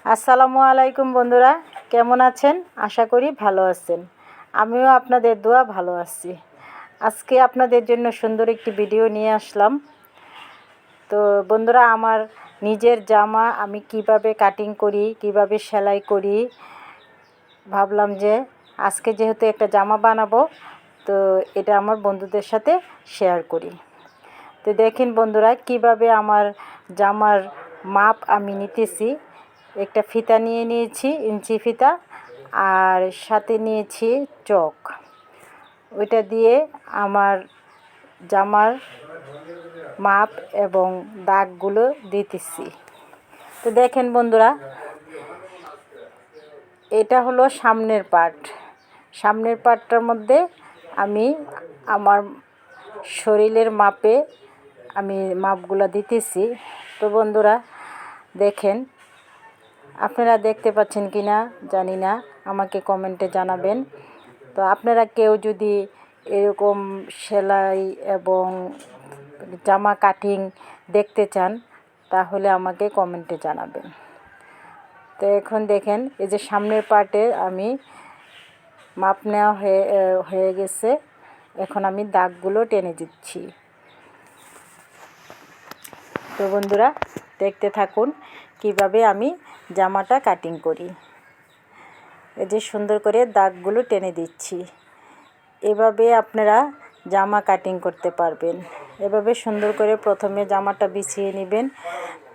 আসসালামু আলাইকুম বন্ধুরা, কেমন আছেন? আশা করি ভালো আছেন। আমিও আপনাদের দোয়া ভালো আছি। আজকে আপনাদের জন্য সুন্দর একটি ভিডিও নিয়ে আসলাম। তো বন্ধুরা, আমার নিজের জামা আমি কিভাবে কাটিং করি, কিভাবে সেলাই করি, ভাবলাম যে আজকে যেহেতু একটা জামা বানাবো, তো এটা আমার বন্ধুদের সাথে শেয়ার করি। তো দেখেন বন্ধুরা, কিভাবে আমার জামার মাপ আমি নিতেছি। একটা ফিতা নিয়ে নিয়েছি, ইঞ্চি ফিতা, আর সাথে নিয়েছি চক। ওইটা দিয়ে আমার জামার মাপ এবং দাগগুলো দিতেছি। তো দেখেন বন্ধুরা, এটা হলো সামনের পার্ট। সামনের পার্টটার মধ্যে আমি আমার শরীরের মাপে আমি মাপগুলো দিতেছি। তো বন্ধুরা দেখেন, আপনারা দেখতে পাচ্ছেন কি না জানি না, আমাকে কমেন্টে জানাবেন। তো আপনারা কেউ যদি এরকম সেলাই এবং জামা কাটিং দেখতে চান, তাহলে আমাকে কমেন্টে জানাবেন। তো এখন দেখেন, এই যে সামনের পার্টে আমি মাপ নেওয়া হয়ে গেছে। এখন আমি দাগগুলো টেনে দিচ্ছি। তো বন্ধুরা দেখতে থাকুন কিভাবে আমি জামাটা কাটিং করি। এই যে সুন্দর করে দাগগুলো টেনে দিচ্ছি। এভাবে আপনারা জামা কাটিং করতে পারবেন। এভাবে সুন্দর করে প্রথমে জামাটা বিছিয়ে নেবেন,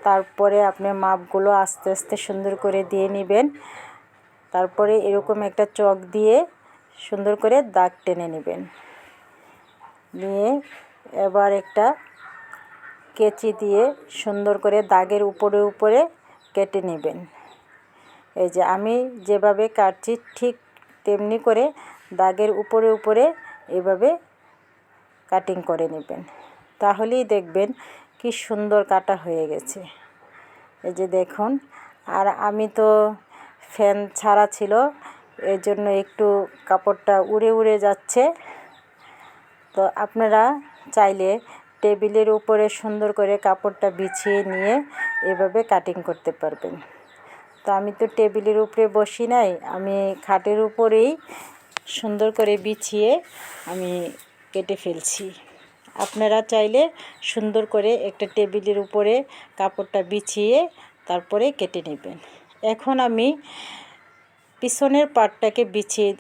তারপরে আপনি মাপগুলো আস্তে আস্তে সুন্দর করে দিয়ে নেবেন। তারপরে এরকম একটা চক দিয়ে সুন্দর করে দাগ টেনে নেবেন। নিয়ে এবার একটা কেচি দিয়ে সুন্দর করে দাগের উপরে উপরে কেটে নেবেন। এই যে আমি যেভাবে কাটছি ঠিক তেমনি করে দাগের উপরে উপরে এভাবে কাটিং করে নেবেন। তাহলেই দেখবেন কি সুন্দর কাটা হয়ে গেছে। এই যে দেখুন, আর আমি তো ফ্যান ছাড়া ছিল, এর জন্য একটু কাপড়টা উড়ে উড়ে যাচ্ছে। তো আপনারা চাইলে টেবিলের উপরে সুন্দর করে কাপড়টা বিছিয়ে নিয়ে এভাবে কাটিং করতে পারবেন। তো আমি তো টেবিলের উপরে বসি নাই, আমি খাটের উপরেই সুন্দর করে বিছিয়ে আমি কেটে ফেলছি। আপনারা চাইলে সুন্দর করে একটা টেবিলের উপরে কাপড়টা বিছিয়ে তারপরে কেটে নেবেন। এখন আমি পিছনের পাটটাকে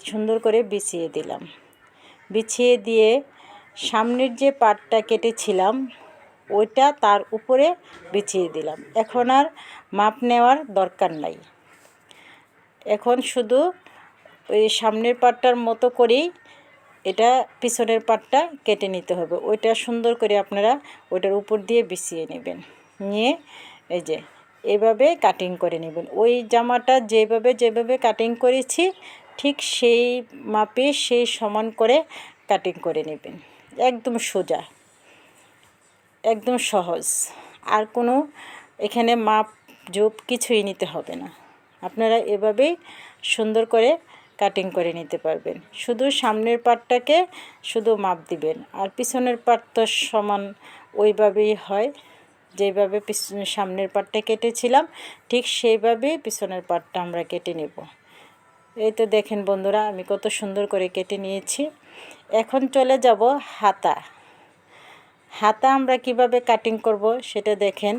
সুন্দর করে বিছিয়ে দিলাম। বিছিয়ে দিয়ে সামনের যে পাটটা কেটেছিলাম ওইটা তার উপরে বিছিয়ে দিলাম। এখন আর মাপ নেওয়ার দরকার নাই। এখন শুধু ওই সামনের পাটটার মতো করেই এটা পিছনের পাটটা কেটে নিতে হবে। ওইটা সুন্দর করে আপনারা ওইটার উপর দিয়ে বিছিয়ে নেবেন। নিয়ে এই যে এভাবে কাটিং করে নেবেন। ওই জামাটা যেভাবে কাটিং করেছি ঠিক সেই মাপে সেই সমান করে কাটিং করে নেবেন। একদম সোজা, একদম সহজ। আর কোনো এখানে মাপ জোপ কিছুই নিতে হবে না। আপনারা এভাবেই সুন্দর করে কাটিং করে নিতে পারবেন। শুধু সামনের পাটটাকে শুধু মাপ দিবেন, আর পিছনের পাট তো সমান ওইভাবেই হয়। যেভাবে সামনের পাটটা কেটেছিলাম ঠিক সেইভাবেই পিছনের পাটটা আমরা কেটে নেব। এই তো দেখেন বন্ধুরা, আমি কত সুন্দর করে কেটে নিয়েছি। এখন চলে যাব হাতা। হাতা আমরা কিভাবে কাটিং করব সেটা দেখেন।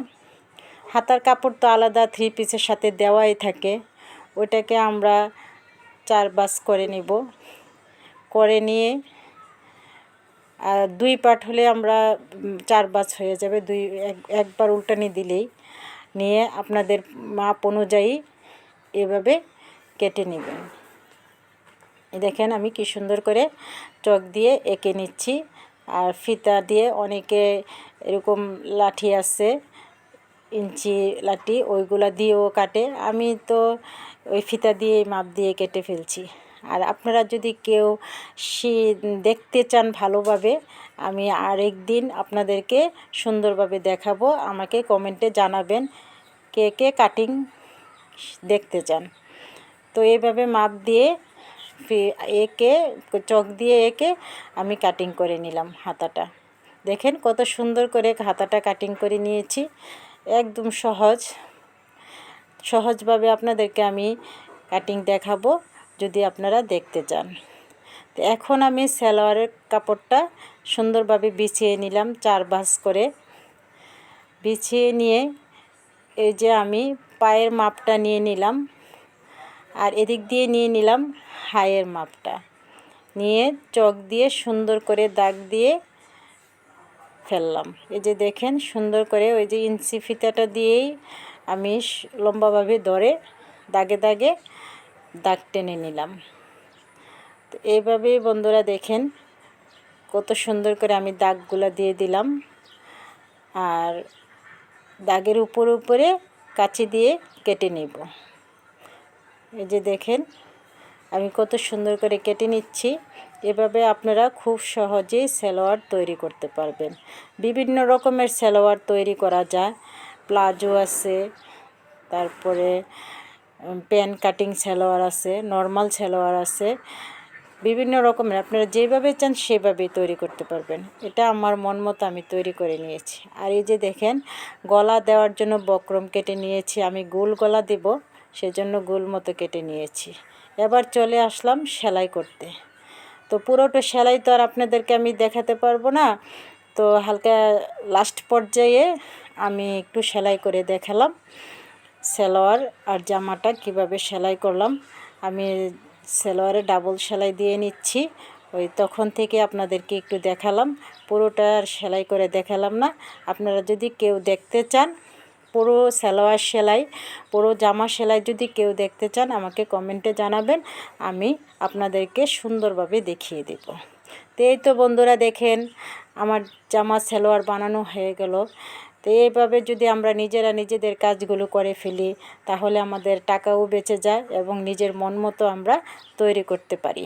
হাতার কাপড় তো আলাদা থ্রি পিসের সাথে দেওয়াই থাকে। ওইটাকে আমরা 4 ভাঁজ করে নিব। করে নিয়ে আর 2 পার্ট হলে আমরা 4 ভাঁজ হয়ে যাবে। একবার উল্টানি দিলেই নিয়ে আপনাদের মাপ অনুযায়ী এভাবে কেটে নেবেন। দেখেন আমি কি সুন্দর করে চক দিয়ে এঁকে নিচ্ছি। আর ফিতা দিয়ে অনেকে এরকম লাঠি আছে, ইঞ্চি লাঠি, ওইগুলা দিয়েও কাটে। আমি তো ওই ফিতা দিয়ে মাপ দিয়ে কেটে ফেলছি। আর আপনারা যদি কেউ দেখতে চান ভালোভাবে, আমি আরেক দিন আপনাদেরকে সুন্দরভাবে দেখাবো। আমাকে কমেন্টে জানাবেন কে কে কাটিং দেখতে চান। তো এইভাবে মাপ দিয়ে এঁকে চক দিয়ে এঁকে আমি কাটিং করে নিলাম হাতাটা। দেখেন কত সুন্দর করে হাতাটা কাটিং করে নিয়েছি। একদম সহজ, সহজভাবে আপনাদেরকে আমি কাটিং দেখাবো যদি আপনারা দেখতে চান। তো এখন আমি সালোয়ারের কাপড়টা সুন্দরভাবে বিছিয়ে নিলাম, 4 ভাঁজ করে বিছিয়ে নিয়ে এই যে আমি পায়ের মাপটা নিয়ে নিলাম আর এদিক দিয়ে নিয়ে নিলাম হাইয়ের মাপটা, নিয়ে চক দিয়ে সুন্দর করে দাগ দিয়ে ফেললাম। এই যে দেখেন সুন্দর করে ওই যে ইঞ্চি ফিতাটা দিয়েই আমি লম্বাভাবে ধরে দাগে দাগে দাগ টেনে নিলাম। তো এইভাবেই বন্ধুরা দেখেন কত সুন্দর করে আমি দাগগুলো দিয়ে দিলাম আর দাগের উপরে কাঁচি দিয়ে কেটে নেব। এই যে দেখেন আমি কত সুন্দর করে কেটে নিচ্ছি। এভাবে আপনারা খুব সহজেই সালোয়ার তৈরি করতে পারবেন। বিভিন্ন রকমের সালোয়ার তৈরি করা যায়, প্লাজো আছে, তারপরে প্যান কাটিং সালোয়ার আছে, নর্মাল সালোয়ার আছে, বিভিন্ন রকমের আপনারা যেভাবে চান সেভাবেই তৈরি করতে পারবেন। এটা আমার মন মতো আমি তৈরি করে নিয়েছি। আর এই যে দেখেন গলা দেওয়ার জন্য বক্রম কেটে নিয়েছি, আমি গোল গলা দেব সেজন্য গোল মতো কেটে নিয়েছি। এবার চলে আসলাম সেলাই করতে। তো পুরোটা সেলাই তো আর আপনাদেরকে আমি দেখাতে পারবো না, তো হালকা লাস্ট পর্যায়ে আমি একটু সেলাই করে দেখালাম সালোয়ার আর জামাটা কিভাবে সেলাই করলাম। আমি সালোয়ারে ডাবল সেলাই দিয়ে নিচ্ছি, ওই তখন থেকে আপনাদেরকে একটু দেখালাম, পুরোটা আর সেলাই করে দেখালাম না। আপনারা যদি কেউ দেখতে চান পুরো সালোয়ার সেলাই, পুরো জামা সেলাই যদি কেউ দেখতে চান আমাকে কমেন্টে জানাবেন, আমি আপনাদেরকে সুন্দরভাবে দেখিয়ে দেব। তো এই তো বন্ধুরা দেখেন আমার জামা সালোয়ার বানানো হয়ে গেল। তো এইভাবে যদি আমরা নিজেরা নিজেদের কাজগুলো করে ফেলি তাহলে আমাদের টাকাও বেঁচে যায় এবং নিজের মন মতো আমরা তৈরি করতে পারি,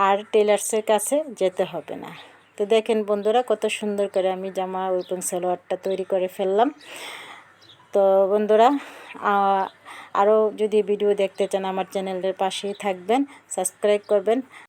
আর টেলার্সের কাছে যেতে হবে না। তো দেখেন বন্ধুরা কত সুন্দর করে আমি জামা এবং সালোয়ারটা তৈরি করে ফেললাম। তো বন্ধুরা আরও যদি ভিডিও দেখতে চান আমার চ্যানেলের পাশেই থাকবেন, সাবস্ক্রাইব করবেন।